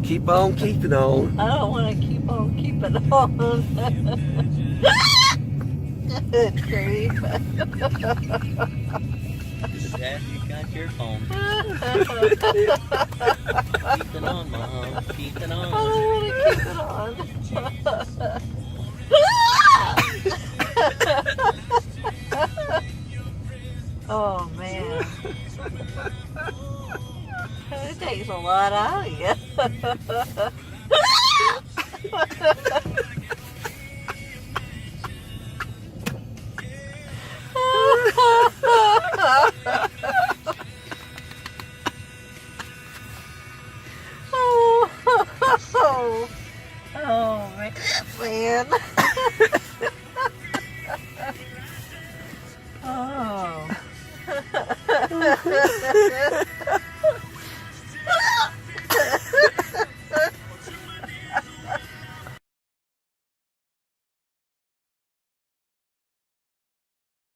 Keep on keeping on. I don't want to keep on keeping on. Good grief. Dad, you got your phone. Keep it on, Mom. Keep it I on. don't want to keep it on. Oh man. It takes a lot out of you. Oh man. Oh.